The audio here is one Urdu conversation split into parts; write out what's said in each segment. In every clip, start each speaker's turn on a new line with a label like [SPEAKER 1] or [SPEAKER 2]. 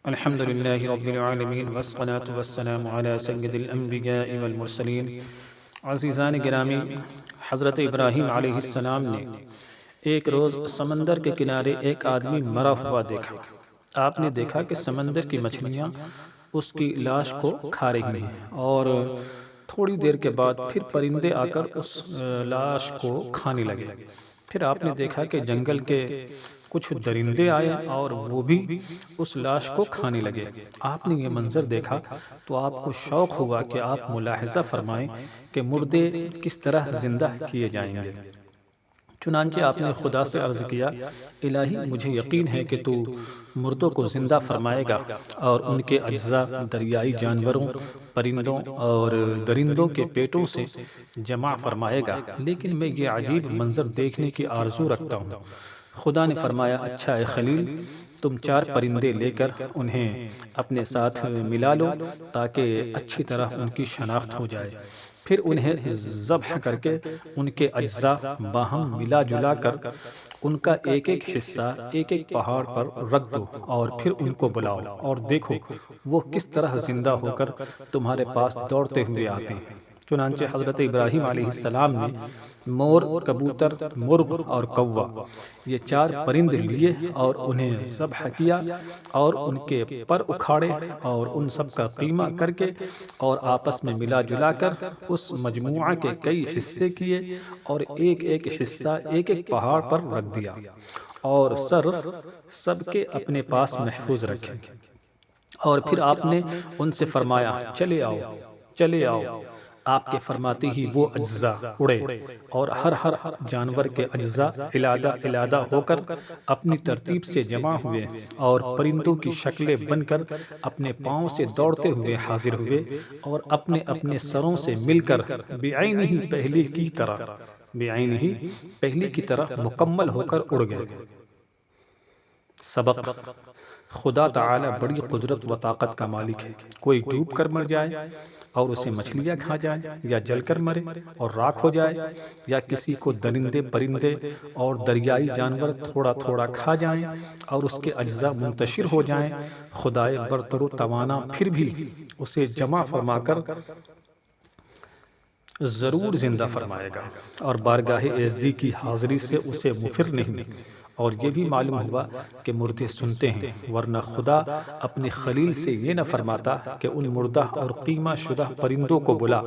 [SPEAKER 1] الحمد للہ رب العالمین والصلاة والسلام علی سید الانبیاء والمرسلین۔ عزیزان گرامی، حضرت ابراہیم علیہ السلام نے ایک روز سمندر کے کنارے ایک آدمی مرا ہوا دیکھا۔ آپ نے دیکھا کہ سمندر کی مچھلیاں اس کی لاش کو کھا رہی ہیں، اور تھوڑی دیر کے بعد پھر پرندے آ کر اس لاش کو کھانے لگے۔ پھر آپ نے دیکھا کہ جنگل کے کچھ درندے آئے اور وہ بھی اس لاش کو کھانے لگے۔ آپ نے یہ منظر دیکھا تو آپ کو شوق ہوا کہ آپ ملاحظہ فرمائیں کہ مردے کس طرح زندہ کیے جائیں گے۔ چنانچہ آپ نے خدا سے عرض کیا، الہی مجھے یقین ہے کہ تو مردوں کو زندہ فرمائے گا اور ان کے اجزاء دریائی جانوروں، پرندوں اور درندوں کے پیٹوں سے جمع فرمائے گا، لیکن میں یہ عجیب منظر دیکھنے کی آرزو رکھتا ہوں۔ خدا نے فرمایا، اچھا اے خلیل، تم 4 پرندے لے کر انہیں اپنے ساتھ ملا لو تاکہ اچھی طرح ان کی شناخت ہو جائے۔ پھر انہیں ذبح کر کے ان کے اجزاء باہم ملا جلا کر ان کا ایک ایک حصہ ایک ایک پہاڑ پر رکھ دو، اور پھر ان کو بلاؤ اور دیکھو وہ کس طرح زندہ ہو کر تمہارے پاس دوڑتے ہوئے آتے ہیں۔ چنانچہ حضرت ابراہیم علیہ السلام نے مور، کبوتر، مرغ اور کوا، یہ 4 پرند لیے اور انہیں ذبح کیا اور ان کے پر اکھاڑے اور ان سب کا قیمہ کر کے اور آپس میں ملا جلا کر اس مجموعہ کے کئی حصے کیے اور ایک ایک حصہ ایک ایک پہاڑ پر رکھ دیا اور سر سب کے اپنے پاس محفوظ رکھے۔ اور پھر آپ نے ان سے فرمایا، چلے آؤ چلے آؤ۔ آپ کے فرماتے ہی وہ اجزاء اڑے اور ہر جانور کے اجزاء علیحدہ علیحدہ ہو کر اپنی ترتیب سے جمع ہوئے اور پرندوں کی شکلیں بن کر اپنے پاؤں سے دوڑتے ہوئے حاضر ہوئے اور اپنے اپنے سروں سے مل کر بعینہ پہلی کی طرح مکمل ہو کر اڑ گئے۔ سبق: خدا تعالی بڑی قدرت و طاقت کا مالک ہے۔ کوئی ڈوب کر مر جائے اور اسے مچھلیاں کھا جائیں، یا جل کر مرے اور راکھ ہو جائے، یا کسی کو درندے پرندے اور دریائی جانور تھوڑا تھوڑا کھا جائیں اور اس کے اجزاء منتشر ہو جائیں، خدائے برتر و توانا پھر بھی اسے جمع فرما کر ضرور زندہ فرمائے گا اور بارگاہ ایزدی کی حاضری سے اسے مفر نہیں۔ اور یہ بھی معلوم ہوا کہ مردے سنتے ہیں، ورنہ خدا اپنے خلیل سے یہ نہ فرماتا کہ ان مردہ اور قیمہ شدہ پرندوں کو بلا۔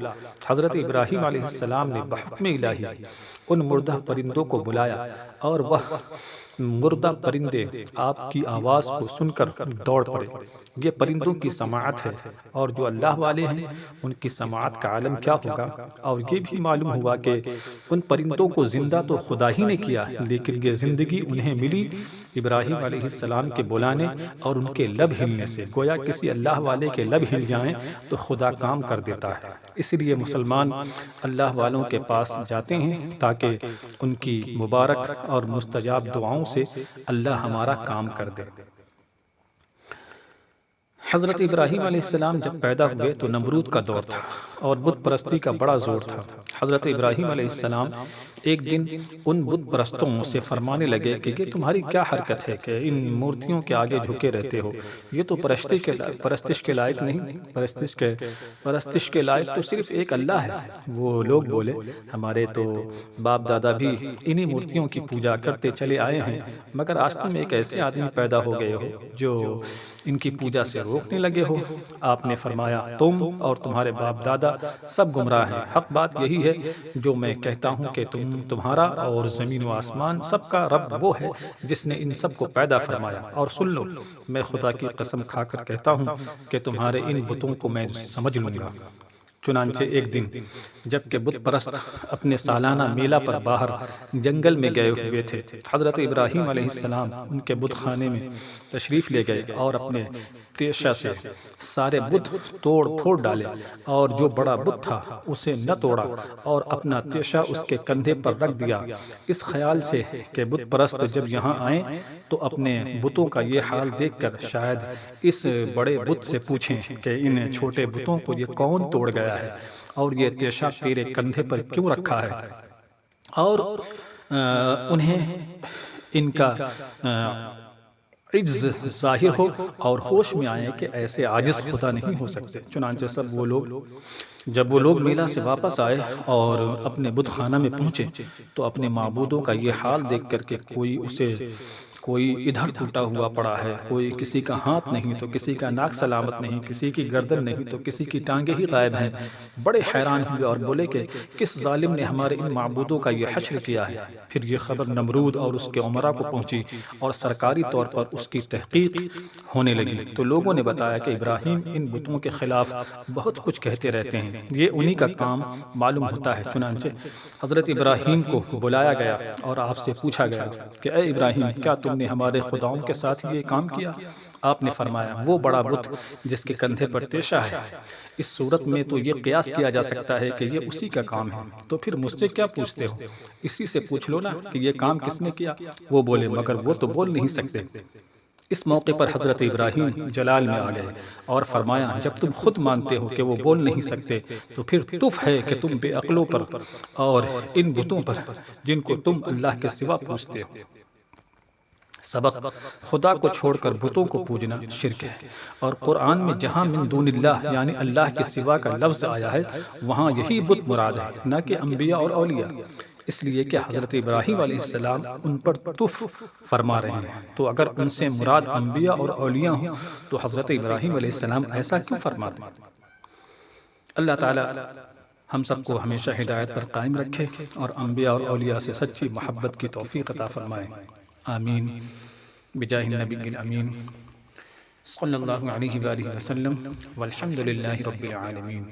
[SPEAKER 1] حضرت ابراہیم علیہ السلام نے بحکم الہی ان مردہ پرندوں کو بلایا اور وہ مردہ پرندے آپ کی آواز کو سن کر دوڑ پڑے۔ یہ پرندوں کی سماعت ہے، اور جو اللہ والے ہیں ان کی سماعت کا عالم کیا ہوگا۔ اور یہ بھی معلوم ہوا کہ ان پرندوں کو زندہ تو خدا ہی نے کیا، لیکن یہ زندگی انہیں ملی ابراہیم علیہ السلام کے بلانے اور ان کے لب ہلنے سے۔ گویا کسی اللہ والے کے لب ہل جائیں تو خدا کام کر دیتا ہے۔ اس لیے مسلمان اللہ والوں کے پاس جاتے ہیں تاکہ ان کی مبارک اور مستجاب دعاؤں سے اللہ ہمارا کام کر دے۔ حضرت ابراہیم علیہ السلام جب پیدا ہوئے تو نمرود کا دور تھا اور بت پرستی کا بڑا زور تھا۔ حضرت ابراہیم علیہ السلام ایک دن ان بت پرستوں سے فرمانے لگے کہ یہ تمہاری کیا حرکت ہے کہ ان مورتیوں کے آگے جھکے رہتے ہو؟ یہ تو پرستش کے لائق نہیں، پرستش کے لائق تو صرف ایک اللہ ہے۔ وہ لوگ بولے، ہمارے تو باپ دادا بھی انہی مورتیوں کی پوجا کرتے چلے آئے ہیں، مگر آج تم ایک ایسے آدمی پیدا ہو گئے ہو جو ان کی پوجا سے روکنے لگے ہو۔ آپ نے فرمایا، تم اور تمہارے باپ دادا سب گمراہ ہیں۔ حق بات یہی ہے جو میں کہتا ہوں کہ تمہارا اور زمین و آسمان سب کا رب وہ ہے جس نے ان سب کو پیدا فرمایا۔ اور سن لو، میں خدا کی قسم کھا کر کہتا ہوں کہ تمہارے ان بتوں کو میں سمجھ لوں گا۔ چنانچہ ایک دن جب کہ بت پرست اپنے سالانہ میلہ پر باہر جنگل میں گئے ہوئے تھے، حضرت ابراہیم علیہ السلام ان کے بت خانے میں تشریف لے گئے اور اپنے تیشہ سے سارے بت توڑ پھوڑ ڈالے، اور جو بڑا بت تھا اسے نہ توڑا اور اپنا تیشہ اس کے کندھے پر رکھ دیا، اس خیال سے کہ بت پرست جب یہاں آئیں تو اپنے بتوں کا یہ حال دیکھ کر شاید اس بڑے بت سے پوچھیں کہ ان چھوٹے بتوں کو یہ کون توڑ گیا ہے اور یہ تیشہ تیرے کندھے پر کیوں رکھا ہے، اور انہیں ان کا عجز ظاہر ہو اور ہوش میں آئے کہ ایسے عاجز خدا نہیں ہو سکتے۔ چنانچہ جب وہ لوگ میلہ سے واپس آئے اور اپنے بت خانہ میں پہنچے تو اپنے معبودوں کا یہ حال دیکھ کر کہ کوئی ادھر ٹوٹا ہوا پڑا ہے، کوئی کسی کا ہاتھ نہیں تو کسی کا ناک سلامت نہیں، کسی کی گردن نہیں تو کسی کی ٹانگیں ہی غائب ہیں، بڑے حیران ہوئے اور بولے کہ کس ظالم نے ہمارے ان معبودوں کا یہ حشر کیا ہے۔ پھر یہ خبر نمرود اور اس کے عمراء کو پہنچی اور سرکاری طور پر اس کی تحقیق ہونے لگی تو لوگوں نے بتایا کہ ابراہیم ان بتوں کے خلاف بہت کچھ کہتے رہتے ہیں، یہ انہی کا کام معلوم ہوتا ہے۔ چنانچہ حضرت ابراہیم کو بلایا گیا اور آپ سے پوچھا گیا کہ اے ابراہیم، کیا تم نے ہمارے خداؤں کے ساتھ یہ کام کیا؟ آپ نے فرمایا وہ بڑا بت جس کے کندھے پر تیشہ ہے، اس صورت میں تو یہ قیاس کیا جا سکتا ہے کہ یہ اسی کا کام ہے، تو پھر مجھ سے کیا پوچھتے ہو؟ اسی سے پوچھ لو نا کہ یہ کام کس نے کیا۔ وہ بولے مگر وہ تو بول نہیں سکتے۔ اس موقع پر حضرت ابراہیم جلال میں آ گئے اور فرمایا جب تم خود مانتے ہو کہ وہ بول نہیں سکتے تو پھر تف ہے کہ تم بے عقلوں پر اور ان بتوں پر جن کو تم اللہ کے سوا پوجتے ہو۔ سبق: خدا کو چھوڑ کر بتوں کو پوجنا شرک ہے، اور قرآن میں جہاں من دون اللہ یعنی اللہ کے سوا کا لفظ آیا ہے وہاں یہی بت مراد ہے، نہ کہ انبیاء اور اولیاء، اس لیے کہ حضرت ابراہیم علیہ السلام ان پر تف فرما رہے ہیں، تو اگر ان سے مراد انبیاء اور اولیاء ہوں تو حضرت ابراہیم علیہ السلام ایسا کیوں فرماتے ہیں؟ اللہ تعالی ہم سب کو ہمیشہ ہدایت پر قائم رکھے اور انبیاء اور اولیاء سے سچی محبت کی توفیق عطا فرمائے، آمین بجاہ النبی الامین صلی اللہ علیہ وآلہ وسلم، والحمد للہ رب العالمین۔